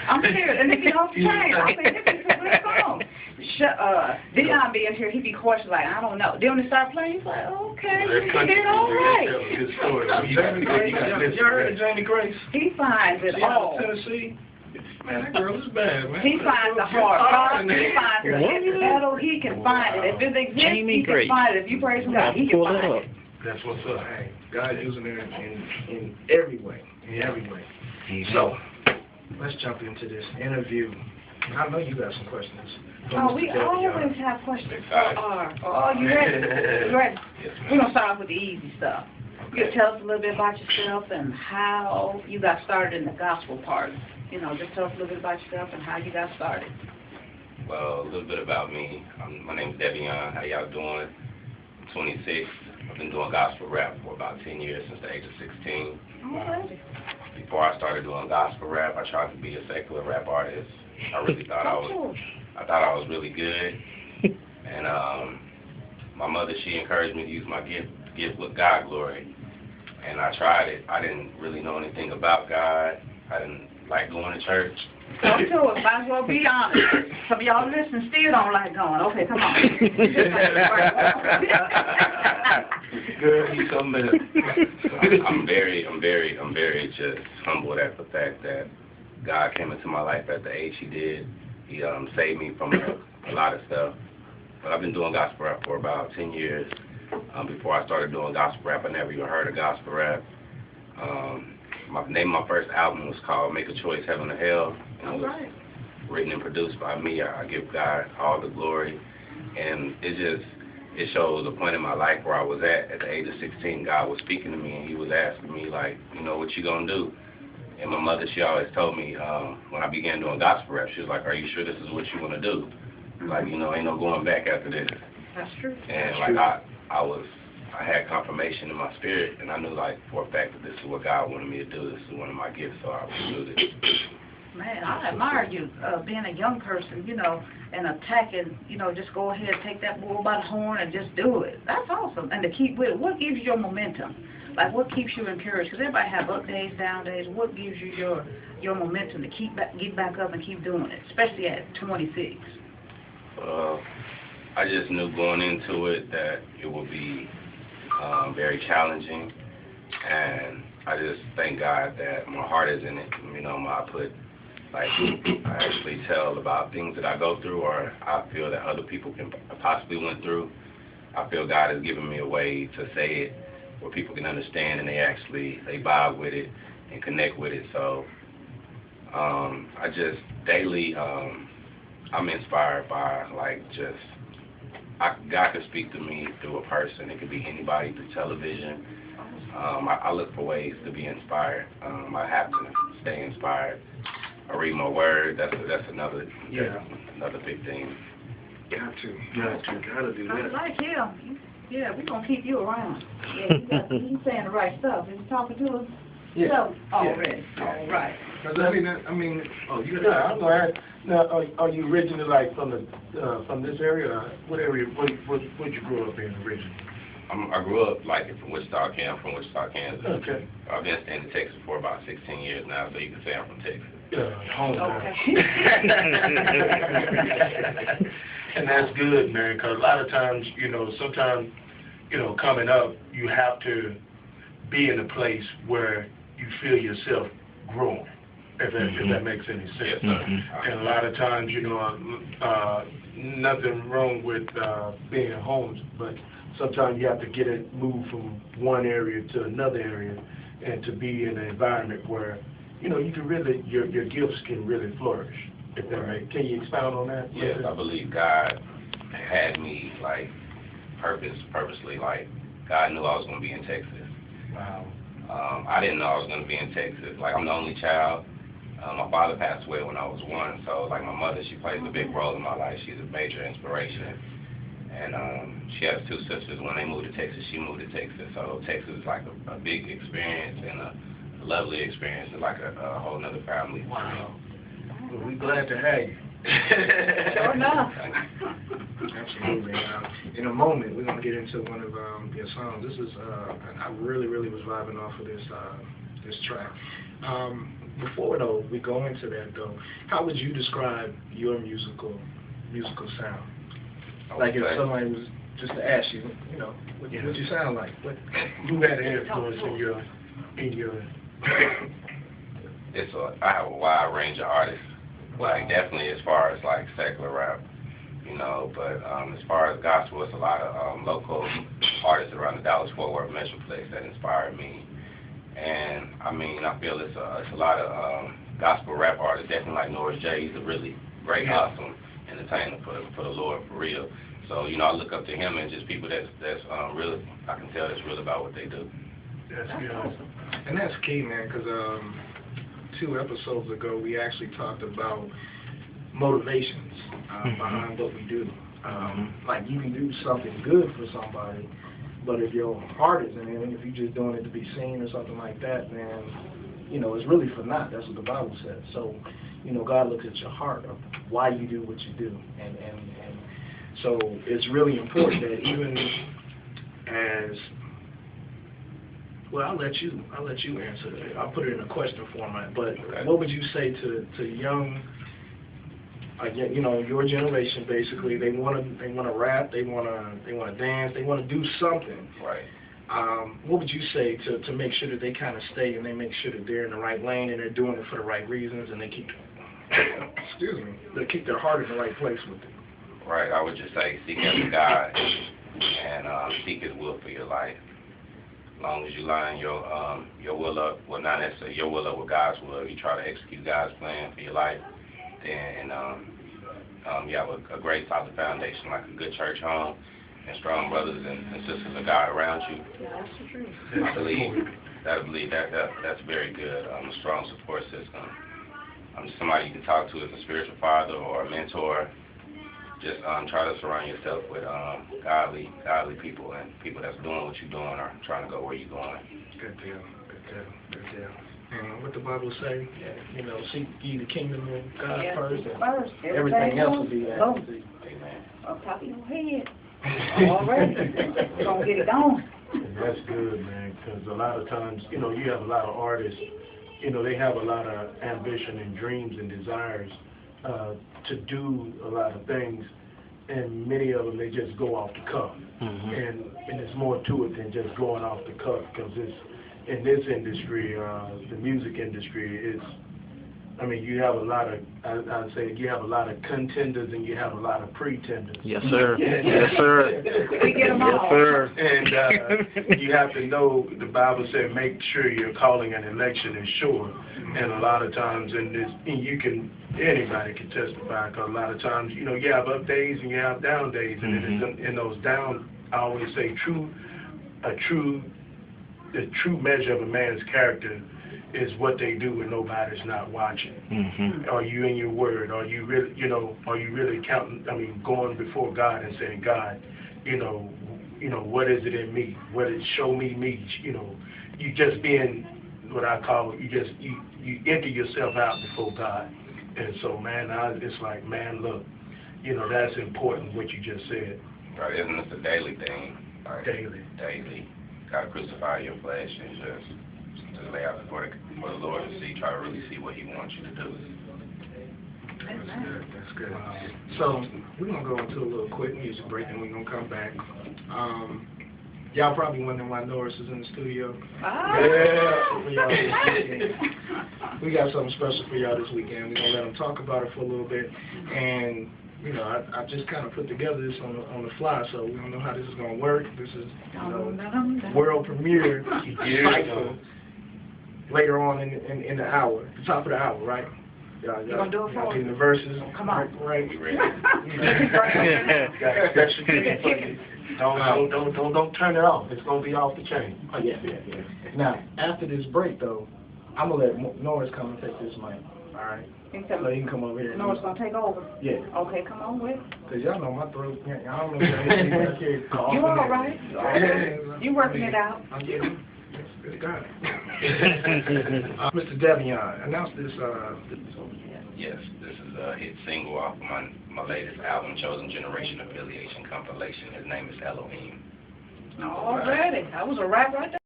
I'm serious. And if you don't train, I think this is a good song. Dion being here, he be questioning like, I don't know. Then when they start playing, he's like, okay, you did all right. Good story. You heard of Jamie Grace? He finds it all. Tennessee. Man, that girl is bad, man. He finds the hard rock. He finds the metal. He can find it. If it exists, he can find it. If you praise God, he can find it. That's what's up. Hey, God using her in every way. In every way. So, let's jump into this interview. I know you got some questions. Oh, we always have questions for our. Oh, you ready? You ready? We're going to start off with the easy stuff. You can tell us a little bit about yourself and how you got started in the gospel part. You know, just tell us a little bit about yourself and how you got started. Well, a little bit about me. My name is Devion. How y'all doing? I'm 26. I've been doing gospel rap for about 10 years, since the age of 16. Okay. Before I started doing gospel rap, I tried to be a secular rap artist. I really thought I was really good. And my mother, she encouraged me to use my gift with God glory. And I tried it. I didn't really know anything about God. I didn't like going to church. Talk to us. Might as well be honest. Some of y'all listening still don't like going. Okay, come on. Girl, you so mad. I'm very just humbled at the fact that God came into my life at the age He did. He saved me from a lot of stuff. But I've been doing gospel rap for about 10 years. Before I started doing gospel rap, I never even heard of gospel rap. The name of my first album was called Make a Choice, Heaven or Hell. And it was written and produced by me. I give God all the glory. And it shows a point in my life where I was at the age of 16. God was speaking to me, and He was asking me, like, you know, what you gonna do? And my mother, she always told me, when I began doing gospel rap, she was like, are you sure this is what you want to do? Like, you know, ain't no going back after this. That's true. And like I had confirmation in my spirit, and I knew, like, for a fact that this is what God wanted me to do. This is one of my gifts, so I pursued it. Man, I admire you, being a young person, you know, and attacking, you know, just go ahead, take that bull by the horn and just do it. That's awesome. And to keep with it, what gives you your momentum? Like, what keeps you encouraged? Because everybody have up days, down days. What gives you your momentum to get back up and keep doing it, especially at 26? I just knew going into it that it would be very challenging, and I just thank God that my heart is in it. You know, I actually tell about things that I go through, or I feel that other people can possibly went through. I feel God has given me a way to say it where people can understand, and they vibe with it and connect with it. So I just daily, I'm inspired by, like, God can speak to me through a person. It could be anybody through television. I look for ways to be inspired. I have to stay inspired. I read my word. That's another big thing. Gotta do that. I like him. Yeah, we're gonna keep you around. Yeah, he's saying the right stuff. He's talking to us. Yeah. Already. All right. I'm glad. Now, are you originally, like, from this area? What area? What you grew up in originally? I grew up, like, from Wichita, Kansas. Okay. I've been staying in Texas for about 16 years now, so you can say I'm from Texas. Home. Okay. And that's good, man, because a lot of times, you know, sometimes, you know, coming up, you have to be in a place where you feel yourself growing, if that makes any sense. And a lot of times, you know, nothing wrong with being home, but sometimes you have to move from one area to another area, and to be in an environment where, you know, you can really, your gifts can really flourish. If that makes, can you expound on that? Yes, I believe God had me, like, purposely, like, God knew I was going to be in Texas. Wow. I didn't know I was going to be in Texas. Like, I'm the only child. My father passed away when I was 1, so, like, my mother, she plays a big role in my life. She's a major inspiration. And she has 2 sisters. When they moved to Texas, she moved to Texas. So Texas is like a big experience and a lovely experience. It's like a whole nother family. Wow. Well, we're glad to have you. Sure enough. Absolutely. In a moment, we're going to get into one of your songs. This is, I really was vibing off of this track. before though we go into that though, how would you describe your musical sound? Like if somebody was just to ask you, you know, what you sound like? Who had an influence in your I have a wide range of artists. Like definitely as far as like secular rap, you know, but as far as gospel, it's a lot of local artists around the Dallas-Fort Worth Metroplex that inspired me. And I mean, I feel it's a lot of gospel rap artists, definitely like Norris J. He's a really great, awesome entertainer for the Lord, for real. So, you know, I look up to him and just people that's really, I can tell that's real about what they do. That's awesome. And that's key, man, because 2 episodes ago we actually talked about motivations behind what we do. Like you can do something good for somebody, but if your heart isn't in it, if you're just doing it to be seen or something like that, then, you know, it's really for naught. That's what the Bible says. So, you know, God looks at your heart of why you do what you do. And so it's really important that even as, well, I'll let you answer that. I'll put it in a question format. But what would you say to young, you know, your generation basically? They want to rap, they want to dance, they want to do something. Right. What would you say to make sure that they kind of stay and they make sure that they're in the right lane and they're doing it for the right reasons and they keep, they keep their heart in the right place with it? Right. I would just say seek after God and seek His will for your life. As long as you line your will up, well, not necessarily your will up with God's will, you try to execute God's plan for your life, then you have a great solid foundation, like a good church home and strong brothers and sisters of God around you. Yeah, that's the truth. I believe that's very good. A strong support system. Somebody you can talk to as a spiritual father or a mentor. Just try to surround yourself with godly people and people that's doing what you're doing or trying to go where you're going. Good deal. And what the Bible say, you know, seek ye the kingdom of God first, and everything else will be added to you. Amen. On top of your head. Already. We're going to get it going. And that's good, man, because a lot of times, you know, you have a lot of artists, you know, they have a lot of ambition and dreams and desires to do a lot of things, and many of them, they just go off the cuff. And there's more to it than just going off the cuff, because it's, in this industry, the music industry, is, I mean, you have a lot of, I'd say you have a lot of contenders and you have a lot of pretenders. Yes, sir. Yes, sir. We get them all. Yes, sir. And you have to know, the Bible said, make sure your calling and election is sure. And a lot of times in this, and anybody can testify, because a lot of times, you know, you have up days and you have down days. And it is in those down, I always say, the true measure of a man's character is what they do when nobody's not watching. Are you in your word? Are you really, you know, counting, going before God and saying, God, you know, what is it in me? Show me, you know, you just being what I call, you empty yourself out before God. And so, man, it's like, man, look, you know, that's important, what you just said. Right, isn't this a daily thing? Like, Daily. Gotta crucify your flesh and just lay out before the Lord and try to really see what He wants you to do. That's good. So we're gonna go into a little quick music break and we're gonna come back. Y'all probably wondering why Norris is in the studio. We got something special for y'all this weekend. We're gonna let him talk about it for a little bit, and you know, I just kind of put together this on the fly, so we don't know how this is gonna work. This is, you know, world premiere cycle later on in the hour, the top of the hour, right? Y'all do it for in the verses. Come on, right? Don't turn it off. It's gonna be off the chain. Oh yeah. Now after this break though, I'm gonna let Norris come and take this mic. All right. So he can come over here. Norris gonna take over. Yeah. Okay, come on with. Cause y'all know my throat. I don't know if you all right? You working it out? I'm getting. Good God. Mr. Devion, announce this. Yes, this is a hit single off of my latest album, Chosen Generation Affiliation compilation. His name is Elohim. Already. That was a rap right there.